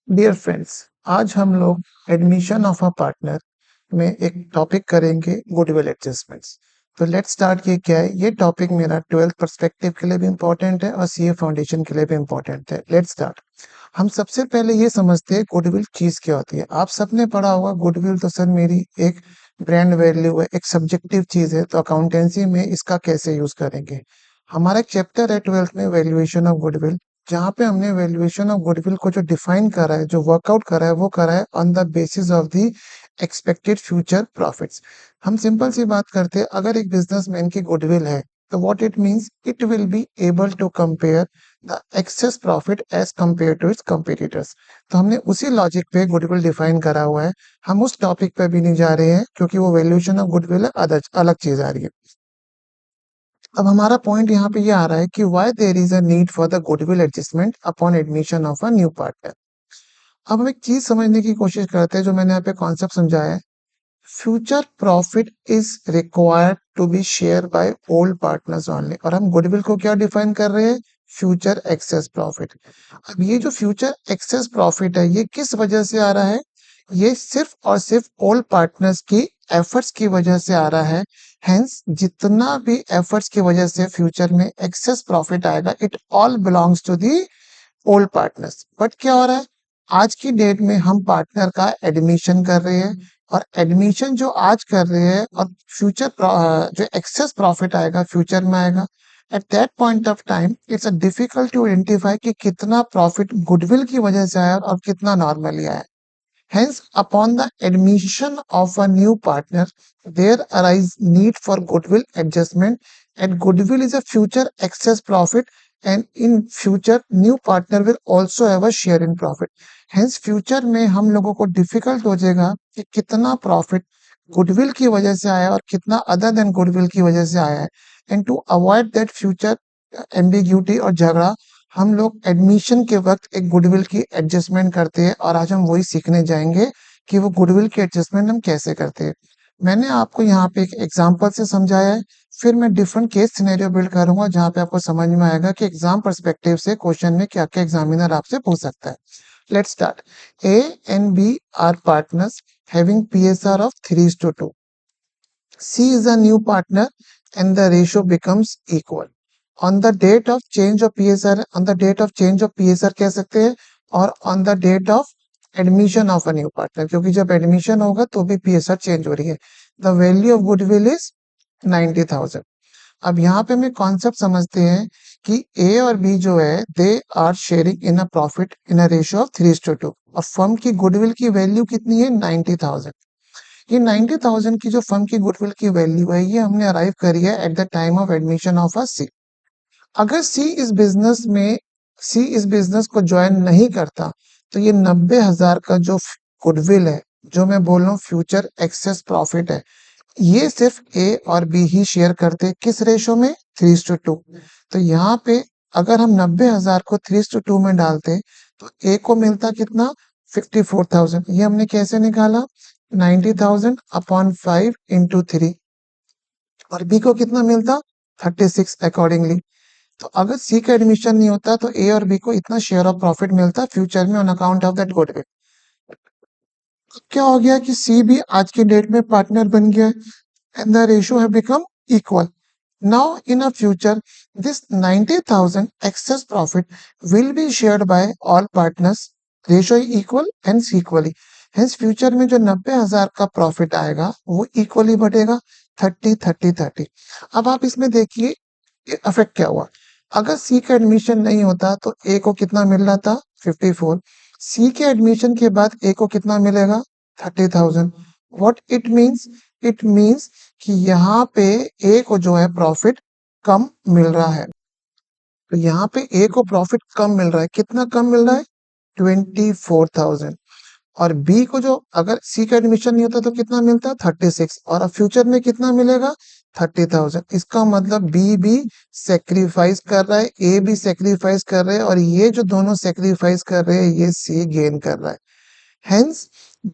Dear friends, आज हम लोग एडमिशन ऑफ अ पार्टनर में एक टॉपिक करेंगे गुडविल एडजस्टमेंट्स। तो लेट्स स्टार्ट। ये क्या है? ये टॉपिक मेरा 12th पर्सपेक्टिव के लिए भी इम्पोर्टेंट है और सीए फाउंडेशन के लिए भी इम्पोर्टेंट है। Let's start. हम सबसे पहले ये समझते हैं गुडविल चीज क्या होती है। आप सबने पढ़ा होगा गुडविल तो सर मेरी एक ब्रांड वैल्यू है, एक सब्जेक्टिव चीज है, तो अकाउंटेंसी में इसका कैसे यूज करेंगे। हमारा एक चैप्टर है 12th में, वैल्यूएशन ऑफ गुडविल, जहाँ पे हमने वैल्यूएशन ऑफ गुडविल को जो डिफाइन करा है, जो वर्कआउट करा है, वो करा है on the basis of the expected future profits. हम सिंपल सी बात करते हैं, अगर एक बिजनेसमैन की गुडविल है तो what it means, it will be able to compare the excess profit as compare to its competitors. तो हमने उसी लॉजिक पे गुडविल डिफाइन करा हुआ है। हम उस टॉपिक पे भी नहीं जा रहे हैं क्योंकि वो वैल्यूएशन ऑफ गुडविल है, अलग चीज आ रही है। अब हमारा पॉइंट यहाँ पे ये आ रहा है कि why there is a need for the goodwill adjustment upon admission of a new partner. अब हम एक चीज समझने की कोशिश करते हैं, जो मैंने यहाँ पे कॉन्सेप्ट समझाया है। Future profit is required to be share by old partners only, और हम गुडविल को क्या डिफाइन कर रहे हैं? Future excess profit. अब ये जो फ्यूचर एक्सेस प्रॉफिट है, ये किस वजह से आ रहा है? ये सिर्फ और सिर्फ ओल्ड पार्टनर्स की एफर्ट्स की वजह से आ रहा है। हेंस जितना भी एफर्ट्स की वजह से फ्यूचर में एक्सेस प्रॉफिट आएगा, it all belongs to the old partners. बट क्या हो रहा है, आज की डेट में हम पार्टनर का एडमिशन कर रहे हैं, और एडमिशन जो आज कर रहे हैं और फ्यूचर जो एक्सेस प्रॉफिट आएगा फ्यूचर में आएगा। At that point of time it's difficult to identify कि कितना प्रॉफिट गुडविल की वजह से आया और कितना नॉर्मली आया। Hence, upon the admission of a new partner, there arise need for goodwill adjustment, and goodwill is a future excess profit, and in future new partner will also have a share in profit. Hence, future में हम लोगों को difficult हो जाएगा कि कितना profit goodwill की वजह से आया और कितना other than goodwill की वजह से आया है। And to avoid that future ambiguity और झगड़ा, हम लोग एडमिशन के वक्त एक गुडविल की एडजस्टमेंट करते हैं, और आज हम वही सीखने जाएंगे कि वो गुडविल की एडजस्टमेंट हम कैसे करते हैं। मैंने आपको यहाँ पे एक एग्जांपल से समझाया है, फिर मैं डिफरेंट केस सिनेरियो बिल्ड करूंगा जहाँ पे आपको समझ में आएगा कि एग्जाम पर्सपेक्टिव से क्वेश्चन में क्या क्या एग्जामिनर आपसे पूछ सकता है। Let's start. A and B are partners having PSR of 3:2. C is a new partner and the ratio becomes equal. On the date of change of PSR, on the date of change of PSR कह सकते हैं, और on the date of admission of a new partner, क्योंकि जब admission होगा तो भी PSR change हो रही है। The value of goodwill is 90,000. अब यहाँ पे हम कॉन्सेप्ट समझते हैं कि ए और बी जो है, they are sharing in a profit in a ratio of 3:2, और फर्म की गुडविल की वैल्यू कितनी है? 90,000। ये 90,000 की जो फर्म की गुडविल की वैल्यू है, ये हमने अराइव करी है at the time of admission of a C. अगर सी इस बिजनेस को ज्वाइन नहीं करता, तो ये 90,000 का जो गुडविल है, जो मैं बोल रहा हूँ फ्यूचर एक्सेस प्रॉफिट है, ये सिर्फ ए और बी ही शेयर करते। किस रेशो में? 3:2। तो यहाँ पे अगर हम 90,000 को 3:2 में डालते, तो ए को मिलता कितना? 54,000। ये हमने कैसे निकाला? 90,000 अपॉन 5 इंटू 3, और बी को कितना मिलता? 36 अकॉर्डिंगली। तो अगर सी का एडमिशन नहीं होता तो ए और बी को इतना शेयर ऑफ प्रॉफिट मिलता फ्यूचर में on account of that goodwill. क्या हो गया कि सी भी आज की डेट में पार्टनर बन गया, and the ratio have become equal. Now, in a future, this 90,000 excess profit will be shared by all partners. Ratio equal and equally. Hence, future में जो 90,000 का प्रॉफिट आएगा वो इक्वली बढ़ेगा, 30-30-30। अब आप इसमें देखिए अफेक्ट क्या हुआ। अगर सी का एडमिशन नहीं होता तो ए को कितना मिल रहा था? 54। सी के एडमिशन के बाद ए को कितना मिलेगा? 30,000। What it means? It means कि यहाँ पे ए को जो है प्रॉफिट कम मिल रहा है। तो यहाँ पे ए को प्रॉफिट कम मिल रहा है। कितना कम मिल रहा है? 24,000। और बी को जो, अगर सी का एडमिशन नहीं होता तो कितना मिलता? 36, और अब फ्यूचर में कितना मिलेगा? 30,000। इसका मतलब बी भी सेक्रीफाइस कर रहा है, ए भी सेक्रीफाइस कर रहे हैं, और ये जो दोनों सेक्रीफाइस कर रहे हैं, ये सी गेन कर रहा है। Hence,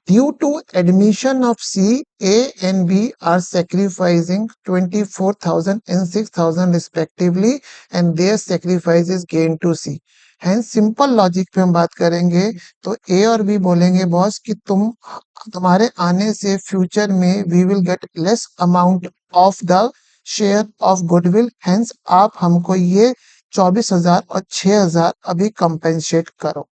due to admission of C, A and B are sacrificing 24,000 and 6,000 respectively, and their sacrifice is gained to C. Hence simple logic पे हम बात करेंगे तो ए और बी बोलेंगे बॉस कि तुम्हारे आने से फ्यूचर में we will get less amount of the share of goodwill, hence आप हमको ये 24,000 और 6,000 अभी कंपेंसेट करो।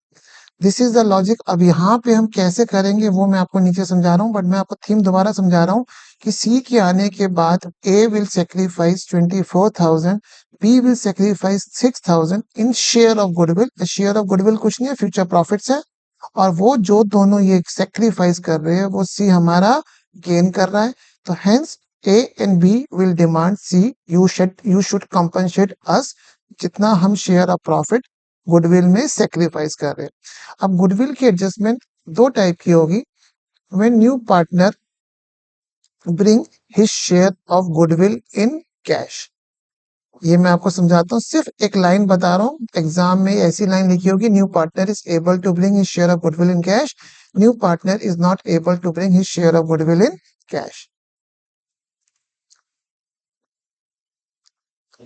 This is the logic. अब यहाँ पे हम कैसे करेंगे वो मैं आपको नीचे समझा रहा हूँ, बट मैं आपको थीम दोबारा समझा रहा हूँ कि सी के आने के बाद A will sacrifice 24,000, B will sacrifice 6,000 in share of goodwill. Share of goodwill कुछ नहीं है, फ्यूचर प्रॉफिट्स है, और वो जो दोनों ये सेक्रीफाइस कर रहे हैं वो सी हमारा गेन कर रहा है। तो hence A and B will demand C you should compensate us जितना हम शेयर ऑफ प्रॉफिट गुडविल में सेक्रीफाइस कर रहे हैं। अब गुडविल की एडजस्टमेंट दो टाइप की होगी। When new partner bring his share of goodwill in cash, ये मैं आपको समझाता हूँ, सिर्फ एक लाइन बता रहा हूँ, एग्जाम में ऐसी लाइन लिखी होगी, new partner is able to bring his share of goodwill in cash, new partner is not able to bring his share of goodwill in cash.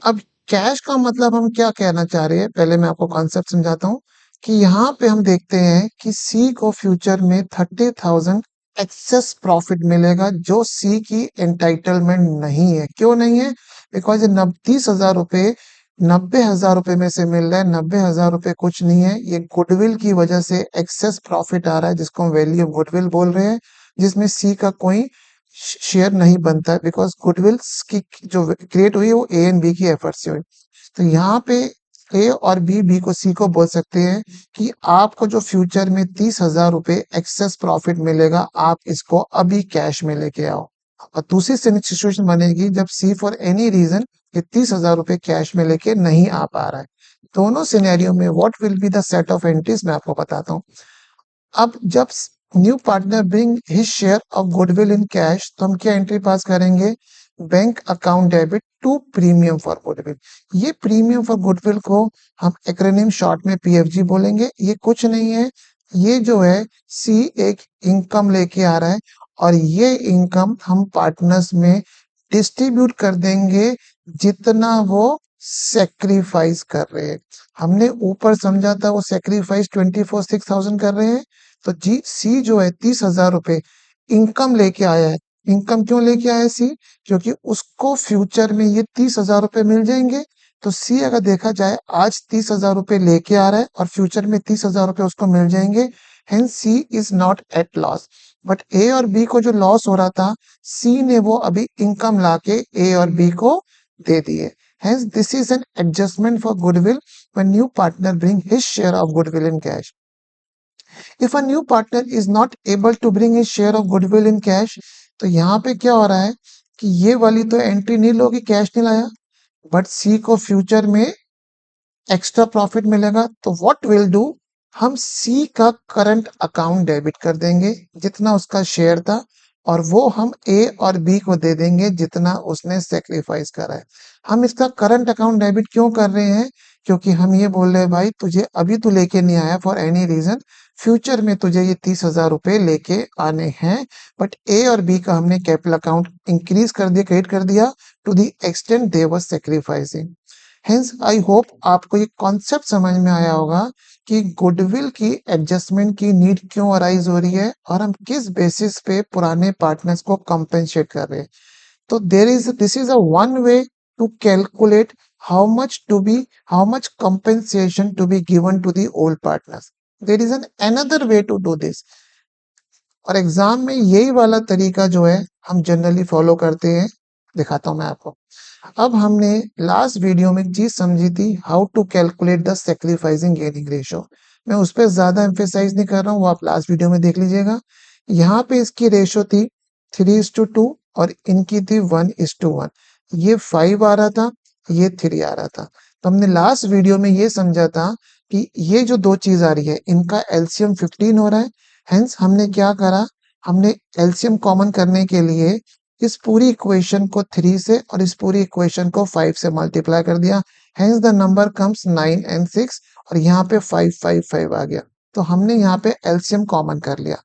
अब कैश का मतलब हम क्या कहना चाह रहे हैं, पहले मैं आपको कॉन्सेप्ट समझाता हूँ कि यहाँ पे हम देखते हैं कि सी को फ्यूचर में 30,000 एक्सेस प्रॉफिट मिलेगा जो सी की एंटाइटलमेंट नहीं है। क्यों नहीं है? बिकॉज 30,000 रुपए 90,000 रुपए में से मिल रहा है। 90,000 रुपए कुछ नहीं है, ये गुडविल की वजह से एक्सेस प्रॉफिट आ रहा है जिसको हम वैल्यू ऑफ गुडविल बोल रहे हैं, जिसमें सी का कोई शेयर नहीं बनता है, बिकॉज गुडविल की जो क्रिएट हुई है वो ए एंड बी की एफर्ट से हुई। तो यहाँ पे ए और बी को सी को बोल सकते हैं कि आपको जो फ्यूचर में 30,000 रुपए एक्सेस प्रॉफिट मिलेगा, आप इसको अभी कैश में लेके आओ। और दूसरी सिचुएशन बनेगी जब सी फॉर एनी रीजन ये 30,000 रुपए कैश में लेके नहीं आ पा रहा है। दोनों सिनेरियो में what will be the set of entries मैं आपको बताता हूँ। अब जब new partner bring his share of goodwill in cash, तो हम क्या एंट्री पास करेंगे? Bank account debit to premium for goodwill. ये प्रीमियम फॉर गुडविल को हम एक्रोनिम शॉर्ट में पीएफजी बोलेंगे। ये कुछ नहीं है, ये जो है सी एक इनकम लेके आ रहा है और ये इनकम हम पार्टनर्स में डिस्ट्रीब्यूट कर देंगे जितना वो सेक्रीफाइस कर रहे हैं। हमने ऊपर समझा था वो सेक्रीफाइस 24,600 कर रहे हैं, तो जी सी जो है 30,000 रुपए इनकम लेके आया है। इनकम क्यों लेके आया सी? क्योंकि उसको फ्यूचर में ये 30,000 रुपए मिल जाएंगे। तो सी अगर देखा जाए आज 30,000 रुपए लेके आ रहा है और फ्यूचर में 30,000 रुपए उसको मिल जाएंगे, hence C is not at loss. But A और बी को जो लॉस हो रहा था, सी ने वो अभी इनकम लाके ए और बी को दे दिए। Hence, this is an adjustment for goodwill when new partner bring his share of goodwill in cash. If a new partner is not able to bring his share of goodwill in cash, तो यहाँ पे क्या हो रहा है कि ये वाली तो एंट्री नील होगी, कैश नहीं लाया, बट सी को फ्यूचर में एक्स्ट्रा प्रॉफिट मिलेगा। तो व्हाट विल डू, हम सी का करंट अकाउंट डेबिट कर देंगे जितना उसका शेयर था, और वो हम ए और बी को दे देंगे जितना उसने सेक्रीफाइस करा है। हम इसका करंट अकाउंट डेबिट क्यों कर रहे हैं? क्योंकि हम ये बोल रहे हैं भाई तुझे अभी तू लेके नहीं आया फॉर एनी रीजन, फ्यूचर में तुझे ये 30,000 रुपए लेके आने हैं। बट ए और बी का हमने कैपिटल अकाउंट इंक्रीज कर दिया, क्रिएट कर दिया to the extent they were sacrificing. Hence I hope आपको ये कॉन्सेप्ट समझ में आया होगा कि गुडविल की एडजस्टमेंट की नीड क्यों अराइज हो रही है और हम किस बेसिस पे पुराने पार्टनर्स को कंपेंसेट कर रहे हैं। तो this is a one way to calculate how much compensation to be given to the old partners. There is an another way to do this. और एग्जाम में यही वाला तरीका जो है हम जनरली फॉलो करते हैं, दिखाता हूं मैं आपको। अब हमने लास्ट वीडियो में एक चीज समझी थी, how to calculate the sacrificing gaining ratio. मैं उस पर ज्यादा एम्फेसाइज नहीं कर रहा हूँ, वो आप लास्ट वीडियो में देख लीजिएगा। यहाँ पे इसकी रेशियो थी 3:2 और इनकी थी 1:1। ये 5 आ रहा था, ये 3 आ रहा था। तो हमने लास्ट वीडियो में ये समझा था कि ये जो दो चीज आ रही है इनका एलसीएम 15 हो रहा है। हेंस हमने क्या करा, हमने एलसीएम कॉमन करने के लिए इस पूरी इक्वेशन को 3 से और इस पूरी इक्वेशन को 5 से मल्टीप्लाई कर दिया। Hence the number comes 9 and 6 और यहाँ पे 5 5 5 आ गया। तो हमने यहाँ पे एलसीएम कॉमन कर लिया।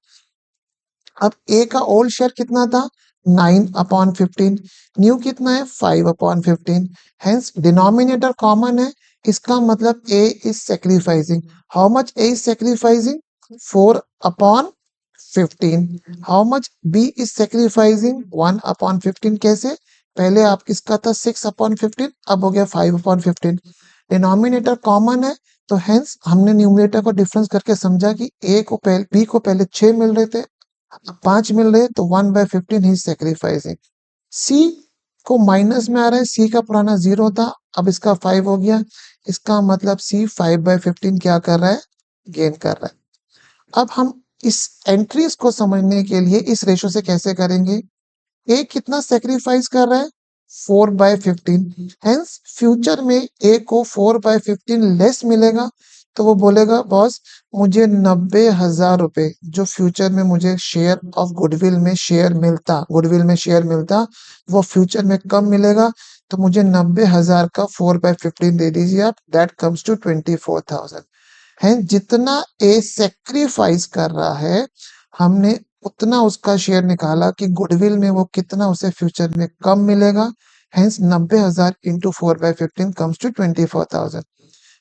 अब ए का ओल्ड शेयर कितना था? 9/15। न्यू कितना है? 5/15। हेंस डिनोमिनेटर कॉमन है, इसका मतलब A is sacrificing. How much A is sacrificing? 4/15. How much B is sacrificing? 1/15. कैसे? पहले आप किसका था 6/15, अब हो गया 5/15. डिनोमिनेटर कॉमन है, तो हेंस हमने न्यूमरेटर को डिफरेंस करके समझा कि B को पहले 6 मिल रहे थे, अब 5 मिल रहे, तो 1/15 ही सेक्रीफाइसिंग. सी को माइनस में आ रहा है, सी का पुराना 0 था, अब इसका 5 हो गया. इसका मतलब सी 5/15 क्या कर रहा है? गेन कर रहा है. अब हम इस एंट्रीज को समझने के लिए इस रेशो से कैसे करेंगे? ए कितना सेक्रीफाइस कर रहा है? 4/15. हेंस फ्यूचर में ए को 4/15 लेस मिलेगा, तो वो बोलेगा बॉस मुझे 90,000 रुपए जो फ्यूचर में मुझे शेयर ऑफ गुडविल में शेयर मिलता वो फ्यूचर में कम मिलेगा, तो मुझे 90,000 का 4/15 दे दीजिए आप. That comes to 24,000. है जितना ए सेक्रीफाइस कर रहा है, हमने उतना उसका शेयर निकाला कि गुडविल में वो कितना उसे फ्यूचर में कम मिलेगा. Hence 90,000 into 4/15 comes to 24,000.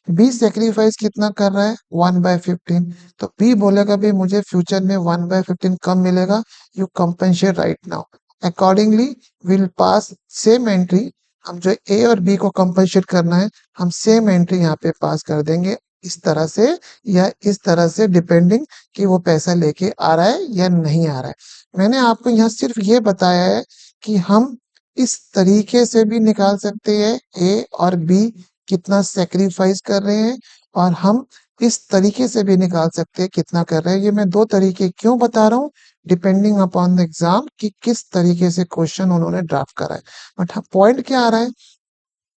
B sacrifice कितना कर रहा है? 1/15. तो बी बोलेगा भाई मुझे फ्यूचर में 1/15 कम मिलेगा, you compensate right now. Accordingly will pass same entry. हम जो ए और बी को कंपेंसेट करना है, हम सेम एंट्री यहाँ पे पास कर देंगे, इस तरह से या इस तरह से, डिपेंडिंग कि वो पैसा लेके आ रहा है या नहीं आ रहा है. मैंने आपको यहाँ सिर्फ ये बताया है कि हम इस तरीके से भी निकाल सकते हैं ए और बी कितना सेक्रीफाइस कर रहे हैं, और हम इस तरीके से भी निकाल सकते हैं कितना कर रहे हैं. ये मैं 2 तरीके क्यों बता रहा हूँ? डिपेंडिंग अपॉन द एग्जाम कि किस तरीके से क्वेश्चन उन्होंने ड्राफ्ट करा है. बट पॉइंट क्या आ रहा है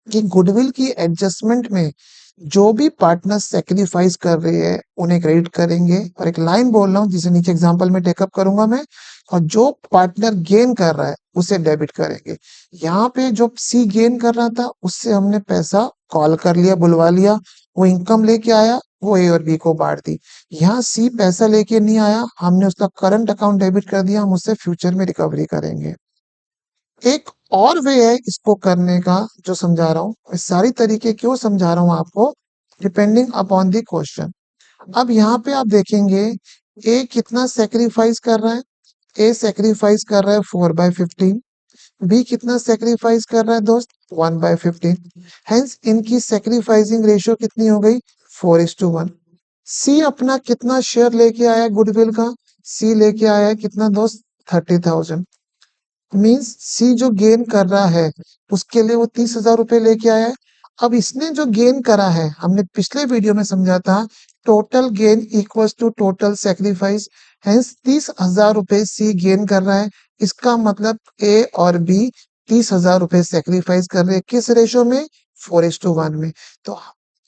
कि गुडविल की एडजस्टमेंट में जो भी पार्टनर सेक्रीफाइस कर रहे हैं उन्हें क्रेडिट करेंगे, और एक लाइन बोल रहा हूँ जिसे नीचे एग्जांपल में टेकअप करूंगा मैं, और जो पार्टनर गेन कर रहा है उसे डेबिट करेंगे. यहाँ पे जो सी गेन कर रहा था उससे हमने पैसा कॉल कर लिया, बुलवा लिया, वो इनकम लेके आया, वो ए और बी को बांट दी. यहाँ सी पैसा लेके नहीं आया, हमने उसका करंट अकाउंट डेबिट कर दिया, हम उससे फ्यूचर में रिकवरी करेंगे. एक और वे है इसको करने का जो समझा रहा हूँ. मैं सारी तरीके क्यों समझा रहा हूँ आपको? Depending upon the question. अब यहाँ पे आप देखेंगे ए कितना सेक्रीफाइस कर रहा है? ए सेक्रीफाइस कर रहा है 4/15. बी कितना सेक्रीफाइस कर रहा है दोस्त? 1/15. हेंस इनकी सेक्रीफाइसिंग रेशियो कितनी हो गई? 4:1. सी अपना कितना शेयर लेके आया गुडविल का? सी लेके आया है कितना दोस्त? 30,000. मीन्स सी जो गेन कर रहा है उसके लिए वो 30,000 रुपए लेके आया है. अब इसने जो गेन करा है, हमने पिछले वीडियो में समझा था, total gain equals to total sacrifice. Hence 30,000 रुपए सी गेन कर रहा है, इसका मतलब ए और बी 30,000 रुपए सेक्रीफाइस कर रहे हैं. किस रेशो में? 4:1 में. तो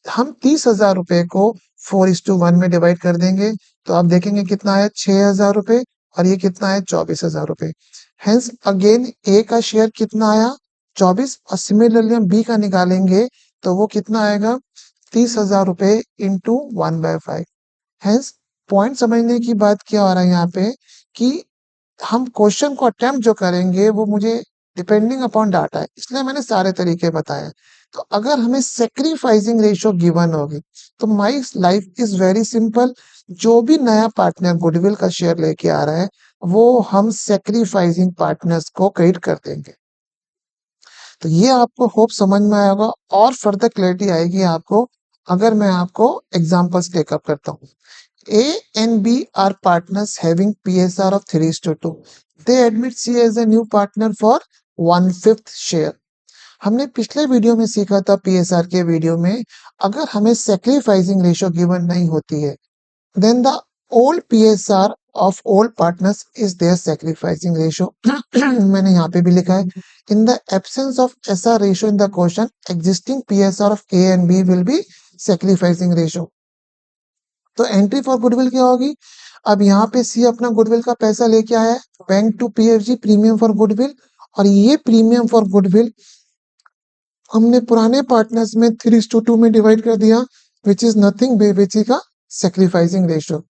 हम 30,000 रुपए को 4:1 में डिवाइड कर देंगे, तो आप देखेंगे कितना आया? 6,000 रुपए, और ये कितना है? 24,000 रुपए. हेंस अगेन ए का शेयर कितना आया? 24. और सिमिलरली हम बी का निकालेंगे तो वो कितना आएगा? 30,000 रुपए इंटू 1/5. हेंस पॉइंट समझने की बात क्या हो रहा है यहाँ पे कि हम क्वेश्चन को अटेम्प्ट जो करेंगे वो मुझे डिपेंडिंग अपॉन डाटा है, इसलिए मैंने सारे तरीके बताए. तो अगर हमें सेक्रीफाइसिंग रेशियो गिवन होगी तो my life is very simple. जो भी नया पार्टनर गुडविल का शेयर लेके आ रहा है वो हम सेक्रीफाइसिंग पार्टनर्स को क्रेडिट कर देंगे. तो ये आपको होप समझ में आएगा, और फर्दर क्लैरिटी आएगी आपको अगर मैं आपको एग्जांपल्स टेकअप करता हूँ. A and B are partners having PSR of 3:2. They admit C as a new partner for 1/5 share. हमने पिछले वीडियो में सीखा था PSR के वीडियो में, अगर हमें सेक्रीफाइसिंग रेशियो गिवन नहीं होती है, then the old PSR of all partners is their sacrificing ratio. मैंने यहाँ पे भी लिखा है, in the absence of SR ratio in the question, existing PSR of A and B will be sacrificing ratio. तो एंट्री फॉर गुडविल क्या होगी? अब यहाँ पे सी अपना गुडविल का पैसा लेके आया है, bank to PFG premium for goodwill, और ये प्रीमियम फॉर गुडविल हमने पुराने पार्टनर्स में 3:2 में डिवाइड कर दिया, विच इज नथिंग बेची का सेक्रीफाइसिंग रेशियो.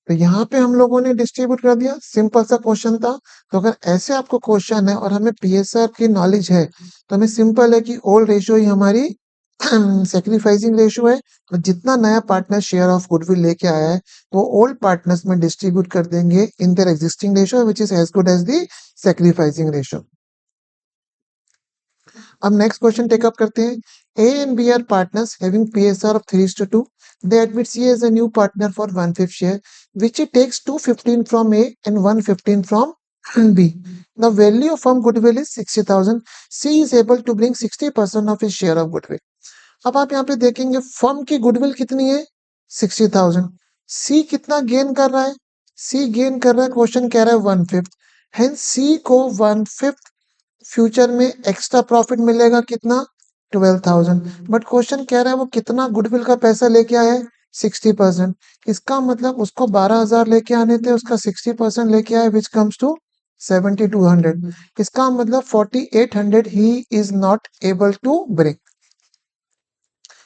तो यहाँ पे हम लोगों ने डिस्ट्रीब्यूट कर दिया, सिंपल सा क्वेश्चन था. तो अगर ऐसे आपको क्वेश्चन है और हमें पीएसआर की नॉलेज है तो हमें सिंपल है कि ओल्ड रेशियो ही हमारी सेक्रीफाइसिंग रेशियो है, तो जितना नया पार्टनर शेयर ऑफ गुडविल लेके आया है वो ओल्ड पार्टनर्स में डिस्ट्रीब्यूट कर देंगे in their existing ratio which is as good as the sacrificing ratio. अब नेक्स्ट क्वेश्चन टेकअप करते हैं। A and B are partners having PSR of 3:2. They admit C as a new partner for 1/5 share, which it takes 215 from A and 115 from B. The value of firm goodwill is 60,000. C is able to bring 60% of his share of goodwill. अब आप यहाँ पे देखेंगे firm की goodwill कितनी है 60,000। सी कितना gain कर रहा है, सी गेन कर रहा है, क्वेश्चन कह रहा है 1/5, हेंस सी को 1/5 फ्यूचर में एक्स्ट्रा प्रॉफिट मिलेगा कितना 12,000। बट क्वेश्चन कह रहा है वो कितना गुडविल का पैसा लेके आया है 60%। इसका मतलब उसको 12,000 लेके आने थे, उसका 60% लेके आया विच कम्स टू 7,200। इसका मतलब 4,800 ही is not able to break.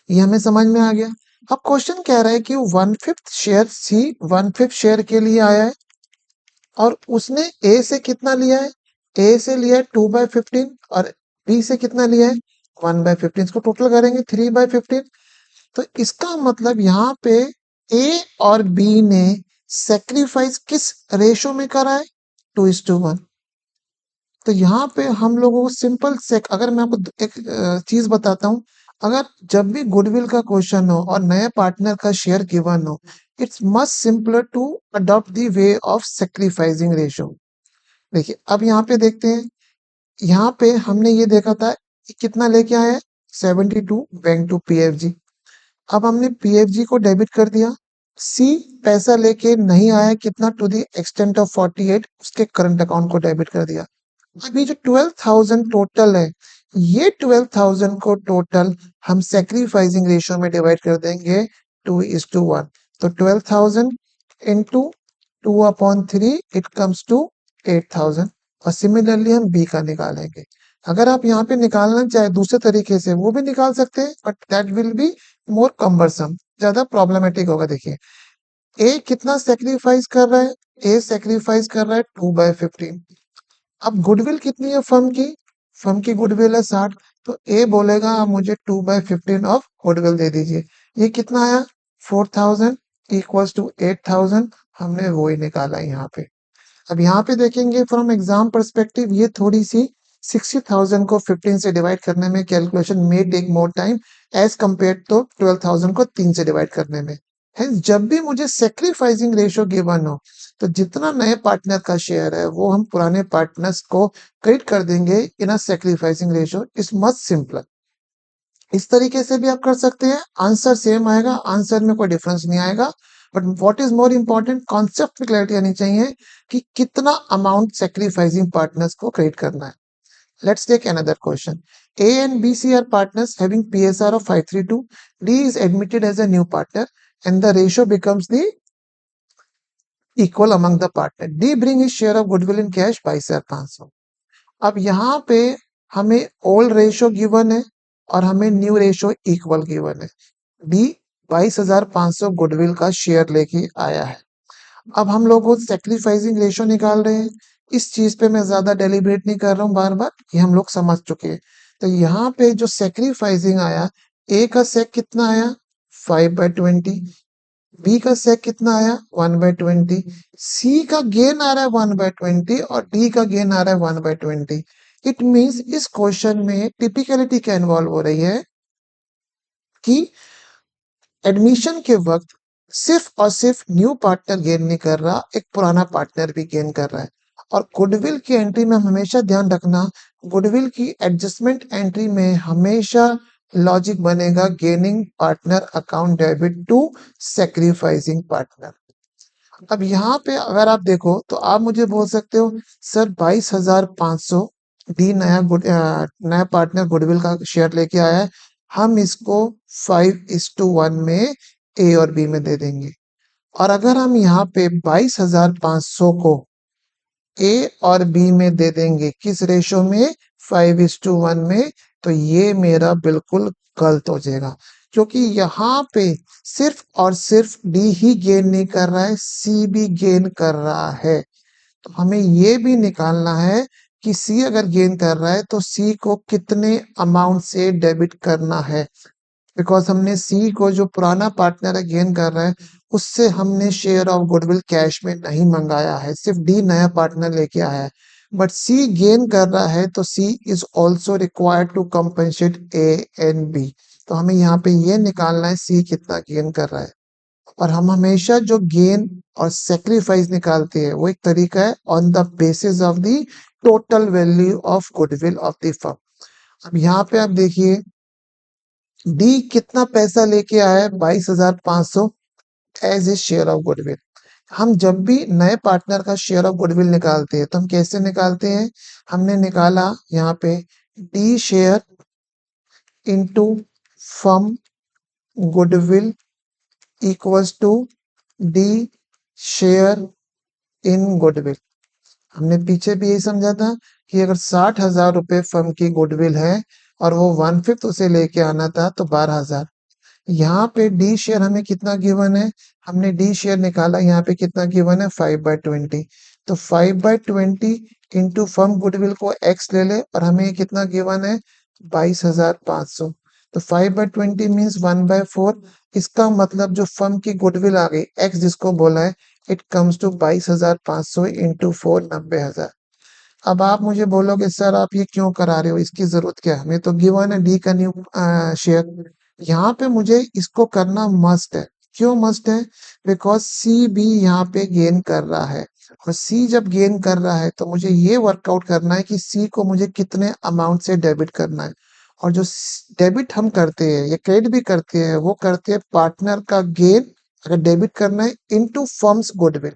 ये हमें समझ में आ गया। अब क्वेश्चन कह रहा है कि 1/5 शेयर सी 1/5 शेयर के लिए आया है और उसने ए से कितना लिया है, ए से लिया है 2/15 और बी से कितना लिया है 1/15। इसको टोटल करेंगे 3/15। तो इसका मतलब यहाँ पे ए और बी ने सेक्रीफाइस किस रेशो में करा है 2:1। तो यहाँ पे हम लोगों को सिंपल सेक, अगर मैं आपको एक चीज बताता हूँ, अगर जब भी गुडविल का क्वेश्चन हो और नए पार्टनर का शेयर गिवन हो, it's much simpler to adopt the way of sacrificing ratio. देखिए अब यहाँ पे देखते हैं, यहाँ पे हमने ये देखा था कि कितना लेके आया है 72 बैंक टू पीएफजी। अब हमने पीएफजी को डेबिट कर दिया, सी पैसा लेके नहीं आया कितना टू द एक्सटेंट ऑफ 48, उसके करंट अकाउंट को डेबिट कर दिया। अभी जो 12,000 टोटल है, ये 12,000 को टोटल हम सेक्रीफाइसिंग रेशियो में डिवाइड कर देंगे 2:1। तो 12,000 इंटू 2/3 इट कम्स टू 8,000। और सिमिलरली हम बी का निकालेंगे। अगर आप यहाँ पे निकालना चाहे दूसरे तरीके से वो भी निकाल सकते हैं, but that will be more cumbersome, ज्यादा प्रॉब्लमेटिक होगा। देखिए ए कितना सेक्रीफाइस कर रहा है, ए सेक्रीफाइस कर रहा है 2/15। अब गुडविल कितनी है फर्म की, फर्म की गुडविल है 60। तो ए बोलेगा आप मुझे 2/15 ऑफ गुडविल दे दीजिए। ये कितना आया 4,000 इक्वल्स टू 8,000, हमने वो ही निकाला यहाँ पे। अब यहाँ पे देखेंगे फ्रॉम एग्जाम परस्पेक्टिव, ये थोड़ी सी 60,000 को 15 से डिवाइड करने में कैलकुलेशन में take more time as compare to 12,000 को 3 से डिवाइड करने में। Hence, जब भी मुझे सेक्रीफाइसिंग रेशियो गिवन हो तो जितना नए पार्टनर का शेयर है वो हम पुराने पार्टनर्स को क्रेडिट कर देंगे in a sacrificing ratio. Is much simpler. इस तरीके से भी आप कर सकते हैं, आंसर सेम आएगा, आंसर में कोई डिफरेंस नहीं आएगा। But what is more important, concept में क्लैरिटी आनी चाहिए कि कितना अमाउंट सेक्रीफाइसिंग पार्टनर्स को क्रेडिट करना है। Let's take another question. A and B C are partners having PSR of 532. D is admitted as a new partner and the ratio becomes the equal among the partner. D bring his share of goodwill in cash 22,500. अब यहाँ पे हमें old ratio given है और हमें new ratio equal given है। D 22,500 goodwill का share लेके आया है। अब हम लोग सेक्रीफाइसिंग रेशियो निकाल रहे हैं। इस चीज पे मैं ज्यादा डेलिब्रेट नहीं कर रहा हूँ, बार बार ये हम लोग समझ चुके हैं। तो यहाँ पे जो सेक्रीफाइसिंग आया, ए का सेक कितना आया 5/20, बी का सेक कितना आया 1/20, सी का गेन आ रहा है 1/20 और डी का गेन आ रहा है 1/20। इट मींस इस क्वेश्चन में टिपिकलिटी क्या इन्वॉल्व हो रही है कि एडमिशन के वक्त सिर्फ और सिर्फ न्यू पार्टनर गेन नहीं कर रहा, एक पुराना पार्टनर भी गेन कर रहा है। और गुडविल की एंट्री में हमेशा ध्यान रखना, गुडविल की एडजस्टमेंट एंट्री में हमेशा लॉजिक बनेगा gaining partner account debit to sacrificing partner. अब यहाँ पे अगर आप देखो तो आप मुझे बोल सकते हो सर 22,500 डी नया पार्टनर गुडविल का शेयर लेके आया है, हम इसको 5:1 में ए और बी में दे देंगे। और अगर हम यहाँ पे 22,500 को ए और बी में दे देंगे किस रेशो में 5:1 में, तो ये मेरा बिल्कुल गलत हो जाएगा, क्योंकि यहाँ पे सिर्फ और सिर्फ डी ही गेन नहीं कर रहा है, सी भी गेन कर रहा है। तो हमें ये भी निकालना है कि सी अगर गेन कर रहा है तो सी को कितने अमाउंट से डेबिट करना है। बिकॉज हमने सी को, जो पुराना पार्टनर है गेन कर रहा है, उससे हमने शेयर ऑफ गुडविल कैश में नहीं मंगाया है, सिर्फ डी नया पार्टनर लेके आया है। बट सी गेन कर रहा है तो C is also required to compensate A and B. तो हमें यहाँ पे ये निकालना है सी कितना गेन कर रहा है। और हम हमेशा जो गेन और सेक्रीफाइस निकालते हैं वो एक तरीका है on the basis of the total value of goodwill of the firm. अब यहाँ पे आप देखिए डी कितना पैसा लेके आया है, 22,500 as a share of goodwill. हम जब भी नए पार्टनर का शेयर ऑफ गुडविल निकालते हैं तो हम कैसे निकालते हैं? हमने निकाला यहाँ पे the share into firm goodwill equals to the share in goodwill. हमने पीछे भी यही समझा था कि अगर 60,000 रुपए फर्म की गुडविल है और वो 1/5 उसे लेके आना था तो 12,000। यहाँ पे डी शेयर हमें कितना गिवन है? हमने डी शेयर निकाला, यहाँ पे कितना गिवन है? 5/20। तो 5/20 इंटू फर्म गुडविल को एक्स ले ले और हमें ये कितना गिवन है? 22,500। तो 5/20 मीन्स 1/4। इसका मतलब जो फर्म की गुडविल आ गई, एक्स जिसको बोला है, इट कम्स टू 22,500 इंटू 4, 90,000। अब आप मुझे बोलोगे सर आप ये क्यों करा रहे हो, इसकी जरूरत क्या है? हमें तो गिवन है डी का न्यू शेयर। यहाँ पे मुझे इसको करना मस्ट है। क्यों मस्ट है? बिकॉज सी भी यहाँ पे गेन कर रहा है, और सी जब गेन कर रहा है तो मुझे ये वर्कआउट करना है कि सी को मुझे कितने अमाउंट से डेबिट करना है। और जो डेबिट हम करते हैं या क्रेडिट भी करते हैं, वो करते हैं पार्टनर का गेन अगर डेबिट करना है इनटू फर्म्स गुडविल।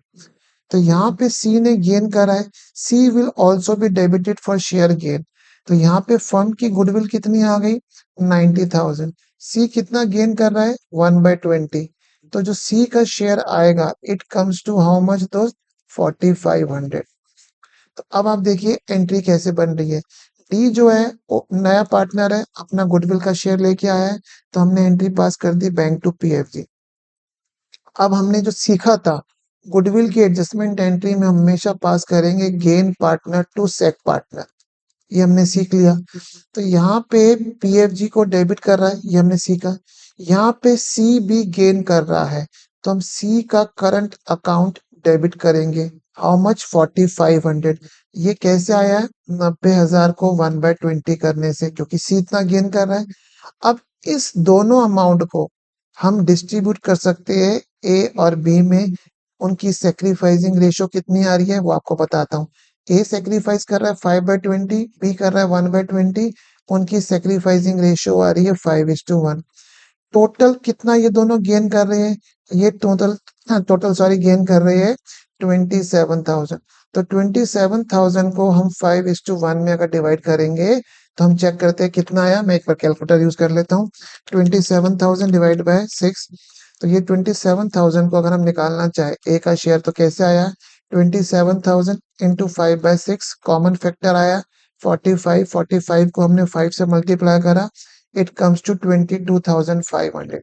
तो यहाँ पे सी ने गेन करा है, C will also be debited for share gain. तो यहाँ पे फर्म की गुडविल कितनी आ गई? 90,000। सी कितना गेन कर रहा है? 1/20। तो जो सी का शेयर आएगा it comes to how much दोस्त? 4,500। तो अब आप देखिए एंट्री कैसे बन रही है। डी जो है वो नया पार्टनर है, अपना गुडविल का शेयर लेके आया है, तो हमने एंट्री पास कर दी बैंक टू पीएफजी। अब हमने जो सीखा था, गुडविल की एडजस्टमेंट एंट्री में हमेशा पास करेंगे gain partner to sac partner, ये हमने सीख लिया। तो यहाँ पे पीएफजी को डेबिट कर रहा है, ये हमने सीखा। यहाँ पे सी भी गेन कर रहा है, तो हम सी का करंट अकाउंट डेबिट करेंगे। How much? 4,500। ये कैसे आया है? 90,000 को 1/20 करने से, क्योंकि सी इतना गेन कर रहा है। अब इस दोनों अमाउंट को हम डिस्ट्रीब्यूट कर सकते हैं ए और बी में। उनकी सेक्रीफाइसिंग रेशो कितनी आ रही है वो आपको बताता हूँ। ए सेक्रीफाइस कर रहा है 5/20, बी कर रहा है 1/20। उनकी सेक्रीफाइसिंग रेशो आ रही है 5:1। टोटल कितना ये दोनों गेन कर रहे हैं? ये टोटल सॉरी गेन कर रहे हैं 27,000। तो 27,000 को हम 5:1 में अगर डिवाइड करेंगे तो हम चेक करते हैं कितना आया। मैं एक बार कैलकुलेटर यूज कर लेता हूँ। 27,000 डिवाइड बाय 6। तो ये 27,000 को अगर हम निकालना चाहे ए का शेयर तो कैसे आया? 27,000 इंटू 5/6, कॉमन फैक्टर आया 45। 45 को हमने 5 से मल्टीप्लाई करा, it comes to 22,500।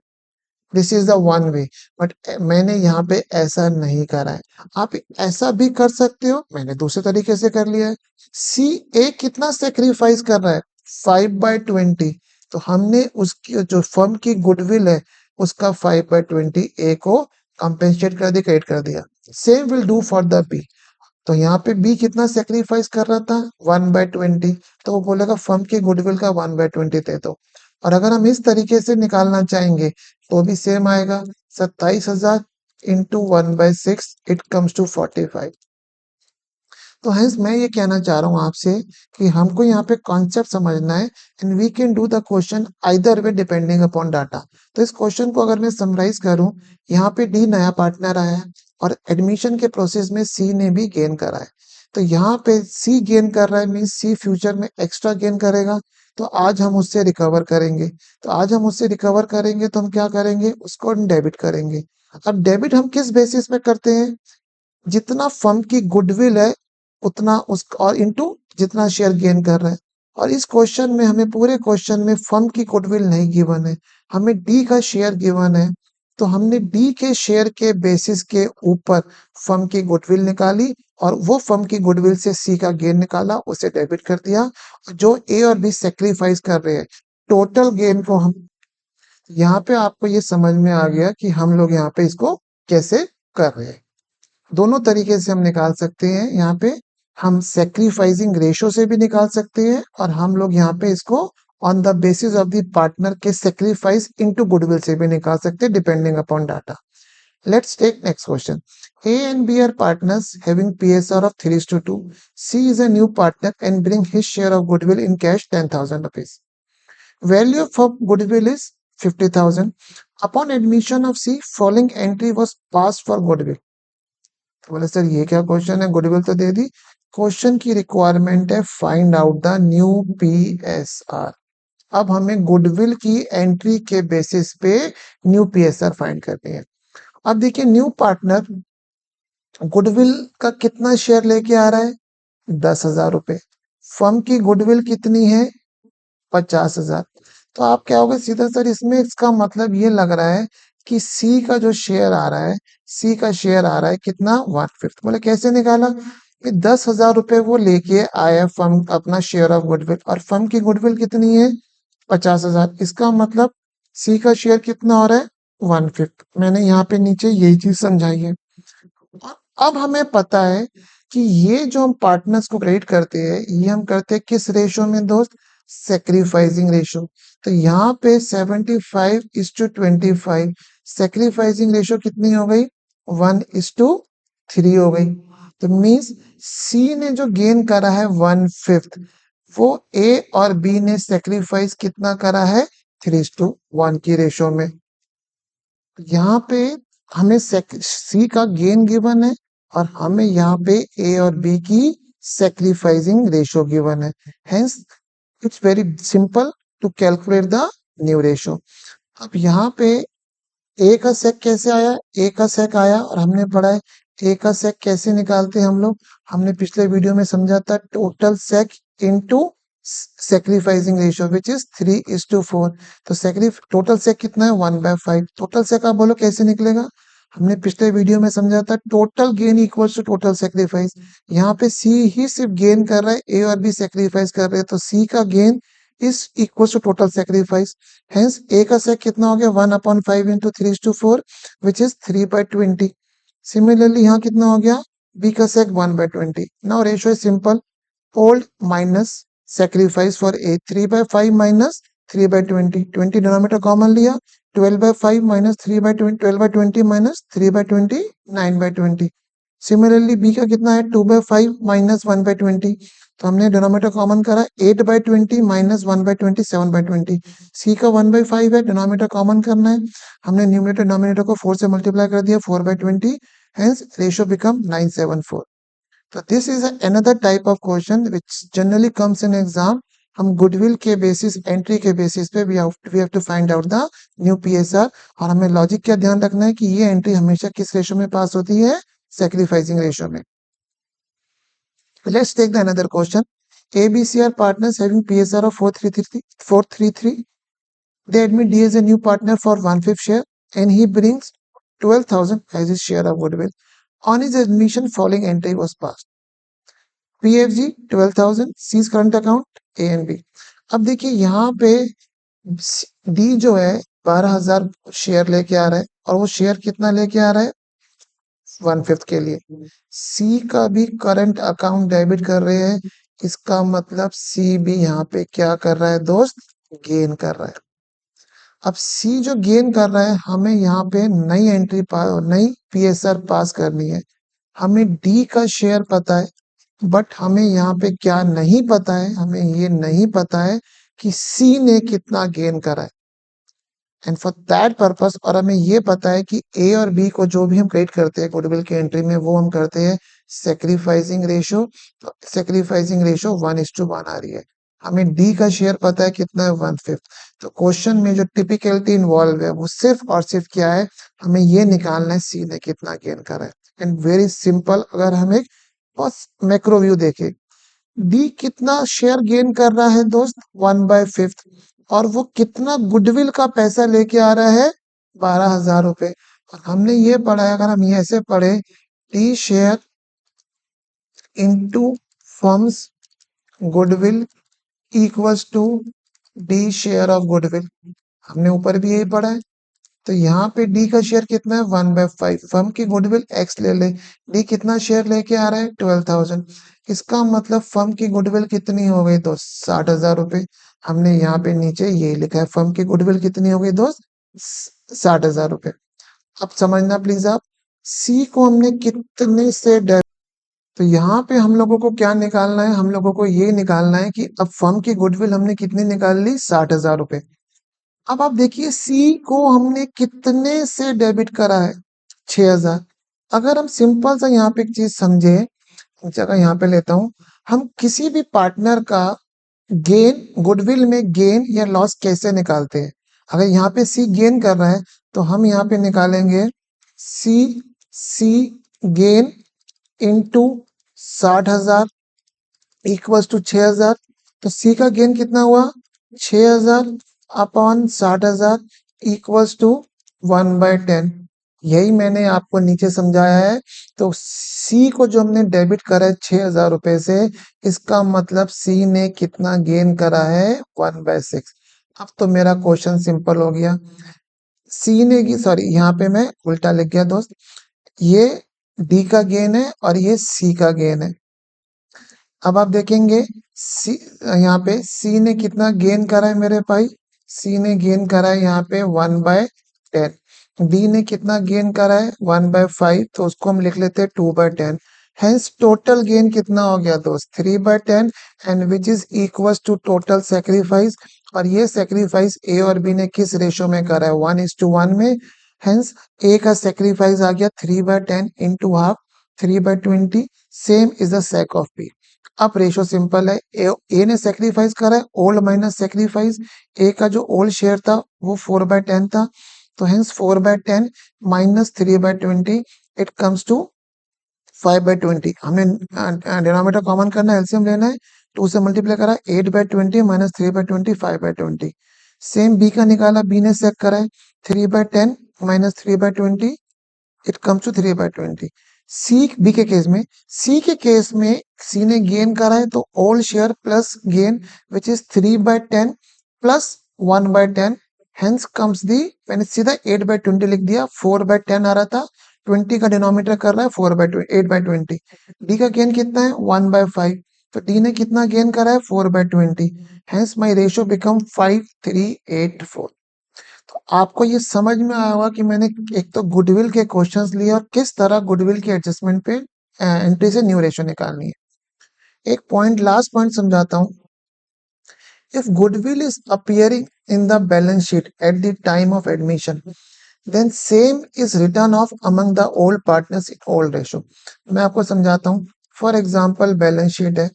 This is the one way. But मैंने यहाँ पे ऐसा नहीं करा है। आप ऐसा भी कर सकते हो, मैंने दूसरे तरीके से कर लिया है। सी ए कितना सेक्रीफाइस कर रहा है? 5/20। तो हमने उसकी जो फर्म की गुडविल है उसका 5/20 ए को कंपेंसेट कर दिया, क्रेडिट कर दिया। Same will do for the B. तो यहाँ पे बी कितना सेक्रीफाइस कर रहा था? 1/20। तो वो बोलेगा फर्म की गुडविल का 1/20 दे दो। और अगर हम इस तरीके से निकालना चाहेंगे तो भी सेम आएगा। 27,000 इंटू 1/6, इट कम्स टू 45। तो हेंस मैं ये कहना चाह रहा हूँ आपसे कि हमको यहाँ पे कॉन्सेप्ट समझना है, and we can do the question either way depending upon data. तो इस क्वेश्चन को अगर मैं समराइज करूँ, यहाँ पे डी नया पार्टनर आया है और एडमिशन के प्रोसेस में सी ने भी गेन करा है। तो यहाँ पे सी गेन कर रहा है मीन सी फ्यूचर में एक्स्ट्रा गेन करेगा, तो आज हम उससे रिकवर करेंगे। तो आज हम उससे रिकवर करेंगे तो हम क्या करेंगे? उसको डेबिट करेंगे। अब डेबिट हम किस बेसिस पे करते हैं? जितना फर्म की गुडविल है उतना उस और इनटू जितना शेयर गेन कर रहा है। और इस क्वेश्चन में हमें पूरे क्वेश्चन में फर्म की गुडविल नहीं गिवन है, हमें डी का शेयर गिवन है। तो हमने डी के शेयर के बेसिस के ऊपर फर्म की गुडविल निकाली और वो फर्म की गुडविल से सी का गेन निकाला, उसे डेबिट कर दिया। जो ए और बी सेक्रीफाइस कर रहे हैं, टोटल गेन को हम यहाँ पे आपको ये समझ में आ गया कि हम लोग यहाँ पे इसको कैसे कर रहे हैं। दोनों तरीके से हम निकाल सकते हैं। यहाँ पे हम सेक्रीफाइसिंग रेशो से भी निकाल सकते हैं और हम लोग यहाँ पे इसको on the basis of the partner के सेक्रीफाइस इनटू गुडविल से भी निकाल सकते हैं depending upon data. Let's take next question. A and B are partners having PSR of 3:2. C is a new partner and bring his share of goodwill in cash 10,000 rupees. Value of goodwill is 50,000. Upon admission of C, following entry was passed for goodwill. तो बोले sir ये क्या question है, goodwill तो दे दी। Question की requirement है find out the new PSR। अब हमें गुडविल की एंट्री के बेसिस पे न्यू PSR फाइंड करनी है। अब देखिए न्यू पार्टनर गुडविल का कितना शेयर लेके आ रहा है, 10,000 रुपए। फर्म की गुडविल कितनी है, 50,000। तो आप क्या होगा सीधा सर इसमें इसका मतलब ये लग रहा है कि सी का जो शेयर आ रहा है, सी का शेयर आ रहा है कितना, 1/5। बोले कैसे निकाला, कि 10,000 रुपए वो लेके आया फर्म अपना शेयर ऑफ गुडविल, और फर्म की गुडविल कितनी है, 50,000। इसका मतलब सी का शेयर कितना हो रहा है, 1/5। मैंने यहाँ पे नीचे यही चीज समझाई है। और अब हमें पता है कि ये जो हम पार्टनर्स को क्रेडिट करते हैं ये हम करते हैं किस रेशो में दोस्त, सेक्रीफाइसिंग रेशो। तो यहाँ पे 75:25 सेक्रीफाइसिंग रेशो कितनी हो गई, 1:3 हो गई। तो मीन्स सी ने जो गेन करा है 1/5, वो ए और बी ने सेक्रीफाइस कितना करा है, 3:1 की रेशो में। यहाँ पे हमें सी का गेन गिवन है और हमें यहाँ पे ए और बी की सेक्रीफाइसिंग रेशो गिवन है। Hence it's very simple to calculate the new ratio. अब यहाँ पे ए का सेक कैसे आया, ए का सेक आया और हमने पढ़ा है ए का सेक कैसे निकालते हैं हम लोग। हमने पिछले वीडियो में समझा था total sac into sacrificing ratio which is 3:4। तो टोटल सेक कितना है, 1/5। टोटल सेक आप बोलो कैसे निकलेगा, हमने पिछले वीडियो में समझा था total gain equals to total sacrifice. यहाँ पे सी ही सिर्फ गेन कर रहा है, ए और बी सेक्रीफाइस कर रहे हैं, तो सी का gain is equals to total sacrifice. Hence, A का sec कितना हो गया, 1/5 into 3:4 which is 3/20। Similarly, यहाँ कितना हो गया, B का sec 1/20। Now ratio is simple, old minus sacrifice for A, 3/5 minus 3/20, 20 denominator common लिया, 12/5 minus 3/20, 12/20 minus 3/20, 9/20। सिमिलरली बी का कितना है, 2/5 माइनस 1/20, तो हमने डिनोमिनेटर कॉमन करा, 8/20 माइनस 1/20, 7/20। सी का 1/5 है, डिनोमिनेटर कॉमन करना है, हमने न्यूमरेटर डिनोमिनेटर को 4 से मल्टीप्लाई कर दिया, 4/20। Hence ratio become 974। तो this is another type of question which generally comes in exam. हम गुडविल के बेसिस, एंट्री के बेसिस पे we have to find out the new PSR। और हमें लॉजिक क्या ध्यान रखना है कि ये एंट्री हमेशा किस रेशो में पास होती है, sacrificing ratio में। Let's take the another question. A, B, C are partners having PSR of 433. They admit D as a new partner for 1/5 share and he brings 12,000 as his share of goodwill. On his admission, following entry was passed. PFG 12,000, C's current account A and B. अब देखिए यहाँ पे D जो है 12,000 share लेके आ रहा है और वो शेयर कितना लेके आ रहा है, 1/5 के लिए। सी का भी करंट अकाउंट डेबिट कर रहे हैं, इसका मतलब सी भी यहाँ पे क्या कर रहा है दोस्त, गेन कर रहा है। अब सी जो गेन कर रहा है, हमें यहाँ पे नई एंट्री नई PSR पास करनी है। हमें डी का शेयर पता है, बट हमें यहाँ पे क्या नहीं पता है, हमें ये नहीं पता है कि सी ने कितना गेन करा है। एंड फॉर दैट पर्पस, और हमें ये पता है कि ए और बी को जो भी हम क्रेडिट करते हैं गुडविल की एंट्री में, वो हम करते हैं सेक्रीफाइसिंग रेशियो। तो सेक्रीफाइसिंग रेशियो 1:1 आ रही है। हमें डी का शेयर पता है कितना है, 1/5। तो क्वेश्चन में जो टिपिकलिटी इन्वॉल्व है वो सिर्फ और सिर्फ क्या है, हमें ये निकालना है सी ने कितना गेन करा है। एंड वेरी सिंपल, अगर हम एक बस मैक्रो व्यू देखें, डी कितना शेयर गेन कर रहा है दोस्त, 1/5, और वो कितना गुडविल का पैसा लेके आ रहा है, 12,000 रुपए। और हमने ये पढ़ा है, अगर हम ये ऐसे पढ़े, the share into firm's goodwill equals to the share of goodwill. हमने ऊपर भी यही पढ़ा है। तो यहाँ पे डी का शेयर कितना है 1/5। फर्म की गुडविल एक्स ले ले, डी कितना शेयर लेके आ रहा है 12,000। इसका मतलब फर्म की गुडविल कितनी हो गई दोस्त 60,000 रुपए। हमने यहाँ पे नीचे ये लिखा है फर्म की गुडविल कितनी हो गई दोस्त 60,000 रुपए। अब समझना प्लीज आप, सी को हमने कितने से तो यहाँ पे हम लोगों को क्या निकालना है, हम लोगों को ये निकालना है कि अब फर्म की गुडविल हमने कितनी निकाल ली 60,000 रुपए। अब आप देखिए सी को हमने कितने से डेबिट करा है 6,000। अगर हम सिंपल सा यहाँ पे एक चीज समझे, जगह यहाँ पे लेता हूँ, हम किसी भी पार्टनर का गेन गुडविल में गेन या लॉस कैसे निकालते हैं। अगर यहाँ पे सी गेन कर रहा है तो हम यहाँ पे निकालेंगे सी सी गेन इंटू 60,000 इक्वल्स टू 6,000। तो सी का गेन कितना हुआ 6,000 अपॉन 60,000 इक्वल्स टू 1/10। यही मैंने आपको नीचे समझाया है। तो सी को जो हमने डेबिट करा है 6,000 रुपए से, इसका मतलब सी ने कितना गेन करा है 1/6। अब तो मेरा क्वेश्चन सिंपल हो गया। सी ने सॉरी यहाँ पे मैं उल्टा लिख गया दोस्त, ये डी का गेन है और ये सी का गेन है। अब आप देखेंगे सी, यहाँ पे सी ने कितना गेन करा है मेरे भाई, सी ने गेन करा है यहाँ पे 1/10। डी ने कितना गेन करा है 1/5, तो उसको हम लिख लेते हैं 2/10। हेंस टोटल गेन कितना हो गया दोस्त 3/10, and which is equal to total sacrifice. और ये सेक्रीफाइस ए और बी ने किस रेशो में करा है 1:1 में। हेंस ए का सेक्रीफाइस आ गया 3/10 into half 3/20, same is the sac of B. अब रेशो सिंपल है, ए ने सेक्रीफाइस करा है ओल्ड माइनस सेक्रीफाइस। ए का जो ओल्ड शेयर था वो 4/10 था, तो hence 4/10 minus 3/20 it comes to 5/20। हमने डिनोमिनेटर कॉमन करना है, एलसीएम लेना है, 2 से मल्टीप्लाई करा 8/20 माइनस 3/20 5/20। सेम बी का निकाला, बी ने सेक करा है 3/10 minus 3/20 it comes to 3/20। C B के केस में, सी के केस में सी ने गेन करा है तो old share plus gain which is 3/10 plus 1/10। Hence comes the, मैंने सीधा 8/20 लिख दिया, 4/10 आ रहा था, 20 का डिनोमिनेटर कर रहा है 8/20। डी का गेन कितना है 1/5, तो डी ने कितना गेन करा है 4/20। हेंस माई रेशियो बिकम 5:3:8:4। तो आपको ये समझ में आया होगा कि मैंने एक तो गुडविल के क्वेश्चंस लिए और किस तरह गुडविल के एडजस्टमेंट पे एंट्री से न्यू रेशियो निकालनी है। एक पॉइंट लास्ट पॉइंट समझाता हूँ। If goodwill is appearing in the balance sheet at the time of admission, then same is return of among the old partners in old ratio. मैं आपको समझाता हूँ। फॉर एग्जाम्पल बैलेंस शीट है,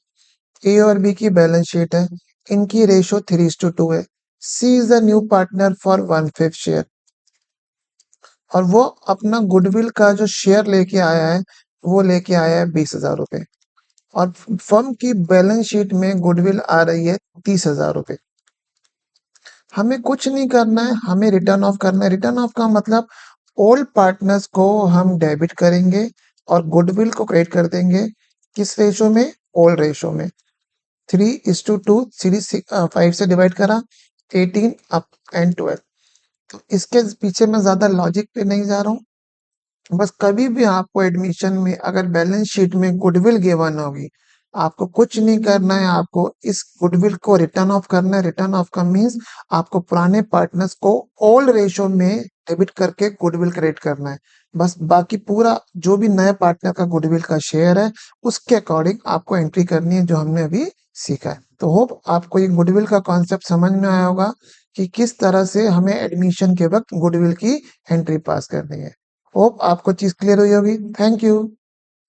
ए और B की balance sheet है, इनकी ratio 3:2 है। C is the new partner for 1/5 share, और वो अपना गुडविल का जो शेयर लेके आया है वो लेके आया है 20,000 रुपए, और फर्म की बैलेंस शीट में गुडविल आ रही है 30,000 रुपए। हमें कुछ नहीं करना है, हमें रिटर्न ऑफ करना है। रिटर्न ऑफ का मतलब ओल्ड पार्टनर्स को हम डेबिट करेंगे और गुडविल को क्रेडिट कर देंगे। किस रेशो में, ओल्ड रेशो में। 3:2 सीरीज 5 से डिवाइड करा 18 अप एंड 12। तो इसके पीछे मैं ज्यादा लॉजिक पे नहीं जा रहा हूँ। बस कभी भी आपको एडमिशन में अगर बैलेंस शीट में गुडविल गिवन होगी, आपको कुछ नहीं करना है, आपको इस गुडविल को रिटर्न ऑफ करना है। रिटर्न ऑफ का मीन्स आपको पुराने पार्टनर्स को ओल्ड रेशो में डेबिट करके गुडविल क्रेडिट करना है। बस बाकी पूरा जो भी नए पार्टनर का गुडविल का शेयर है उसके अकॉर्डिंग आपको एंट्री करनी है, जो हमने अभी सीखा है। तो होप आपको ये गुडविल का कॉन्सेप्ट समझ में आया होगा कि किस तरह से हमें एडमिशन के वक्त गुडविल की एंट्री पास करनी है। होप आपको चीज क्लियर हुई होगी। Thank you.